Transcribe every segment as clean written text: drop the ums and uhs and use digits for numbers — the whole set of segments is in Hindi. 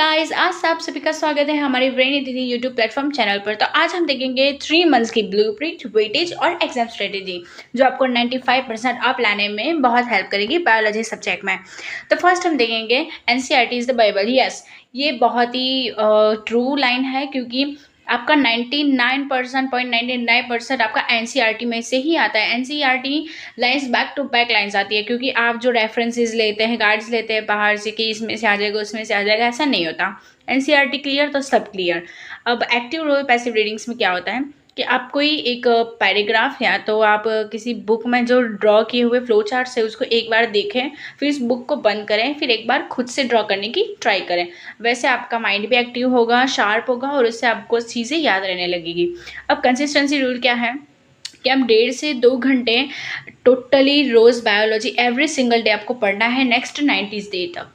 गाइस, आज आप सभी का स्वागत है हमारे ब्रेनी दीदी यूट्यूब प्लेटफॉर्म चैनल पर। तो आज हम देखेंगे 3 मंथ्स की ब्लूप्रिंट, वेटेज और एग्जाम स्ट्रेटेजी जो आपको 95% अप लाने में बहुत हेल्प करेगी बायोलॉजी सब्जेक्ट में। तो फर्स्ट हम देखेंगे NCERT is the Bible. Yes, ये बहुत ही ट्रू लाइन है क्योंकि आपका 99.99% आपका एनसीईआरटी में से ही आता है। NCERT lines back to back lines आती है क्योंकि आप जो रेफरेंसेस लेते हैं, गाइड्स लेते हैं बाहर से कि इसमें से आ जाएगा उसमें से आ जाएगा, ऐसा नहीं होता। एनसीईआरटी क्लियर तो सब क्लियर। अब एक्टिव रोल पैसिव रीडिंग्स में क्या होता है कि आप कोई एक पैराग्राफ या तो आप किसी बुक में जो ड्रॉ किए हुए फ्लो चार्ट से उसको एक बार देखें, फिर इस बुक को बंद करें, फिर एक बार खुद से ड्रॉ करने की ट्राई करें। वैसे आपका माइंड भी एक्टिव होगा, शार्प होगा और उससे आपको चीज़ें याद रहने लगेगी। अब कंसिस्टेंसी रूल क्या है कि आप 1.5 से 2 घंटे टोटली रोज बायोलॉजी एवरी सिंगल डे आपको पढ़ना है नेक्स्ट 90 डे तक।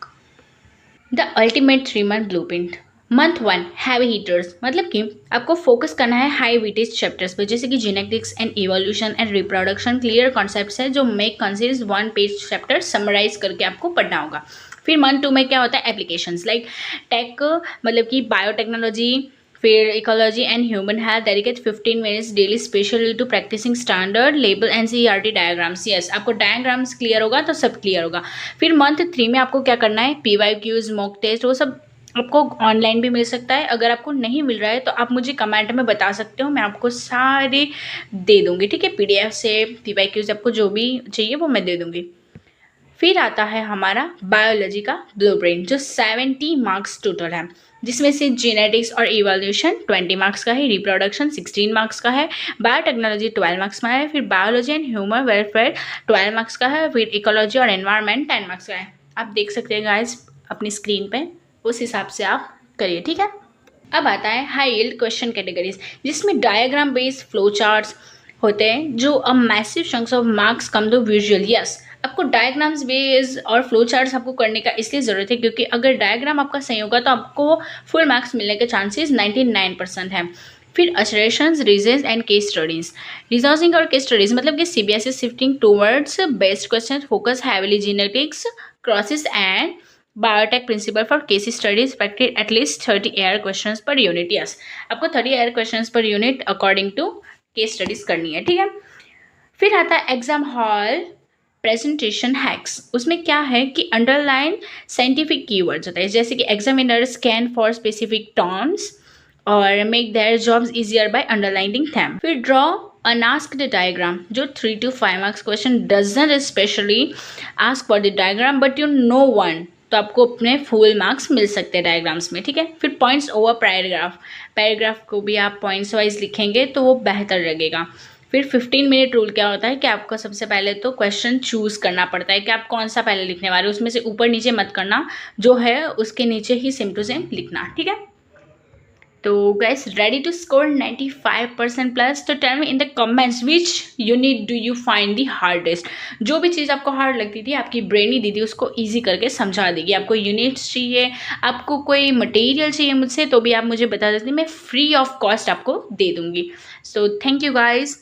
The ultimate 3 month blueprint. Month 1 heavy heaters, मतलब कि आपको फोकस करना है हाई वेटेज चैप्टर्स पे, जैसे कि genetics and evolution and reproduction. Clear concepts है जो make consist 1 page chapter summarise करके आपको पढ़ना होगा। फिर मंथ 2 में क्या होता है, एप्लीकेशंस लाइक टेक, मतलब कि बायोटेक्नोलॉजी, फिर ecology and human health. Dedicate 15 minutes daily specially to practising standard label NCERT diagrams. Yes, आपको डायग्राम्स क्लियर होगा तो सब क्लियर होगा। फिर मंथ 3 में आपको क्या करना है, पीवाईक्यूज, मॉक टेस्ट, वो सब आपको ऑनलाइन भी मिल सकता है। अगर आपको नहीं मिल रहा है तो आप मुझे कमेंट में बता सकते हो, मैं आपको सारे दे दूंगी, ठीक है। पीडीएफ से पीवाईक्यूज आपको जो भी चाहिए वो मैं दे दूंगी। फिर आता है हमारा बायोलॉजी का ब्लूप्रिंट जो 70 मार्क्स टोटल है, जिसमें से जेनेटिक्स और इवोल्यूशन 20 मार्क्स का है, रिप्रोडक्शन 16 मार्क्स का है, बायोटेक्नोलॉजी 12 मार्क्स का है, फिर biology and human welfare 12 marks का है, फिर इकोलॉजी और एनवायरनमेंट 10 मार्क्स का है। आप देख सकते हैं गाइस अपनी स्क्रीन पे, उस हिसाब से आप करिए, ठीक है। अब आता है हाई यील्ड क्वेश्चन कैटेगरीज, जिसमें डायग्राम बेस्ड फ्लो चार्ट्स होते हैं जो a massive chunks of marks come to visual. Yes, आपको डायग्राम्स बेस्ड और फ्लो चार्ट्स आपको करने का इसलिए ज़रूरत है क्योंकि अगर डायग्राम आपका सही होगा तो आपको फुल मार्क्स मिलने के चांसेस 99% हैं। फिर assertions, reasons and case studies. Reasoning और केस स्टडीज मतलब कि CBSE shifting towards based question, focus heavily genetics, crosses and biotech principle for case studies, practice at least 30 air questions per unit. Yes, आपको 30 air questions per unit according to case studies करनी है, ठीक है। फिर आता है एग्जाम हॉल प्रेजेंटेशन हैक्स। उसमें क्या है कि अंडरलाइन साइंटिफिक कीवर्ड्स होता है, जैसे कि examiner scan for specific terms और make their jobs easier by underlining them. फिर ड्रॉ अनआस्क्ड डायग्राम जो 3 to 5 marks question doesn't specially ask for the diagram but you know one, तो आपको अपने फुल मार्क्स मिल सकते हैं डायग्राम्स में, ठीक है। फिर पॉइंट्स ओवर पैराग्राफ, पैराग्राफ को भी आप पॉइंट्स वाइज लिखेंगे तो वो बेहतर लगेगा। फिर 15 मिनट रूल क्या होता है कि आपको सबसे पहले तो क्वेश्चन चूज करना पड़ता है कि आप कौन सा पहले लिखने वाले हो, उसमें से ऊपर नीचे मत करना, जो है उसके नीचे ही सेम टू सेम लिखना, ठीक है। तो guys, ready to score 95% plus? तो tell me in the comments which unit do you find the hardest. जो भी चीज़ आपको हार्ड लगती थी आपकी ब्रेनी दीदी उसको इजी करके समझा देगी। आपको यूनिट्स चाहिए, आपको कोई मटेरियल चाहिए मुझसे, तो भी आप मुझे बता देते, मैं फ्री ऑफ कॉस्ट आपको दे दूंगी। So thank you guys.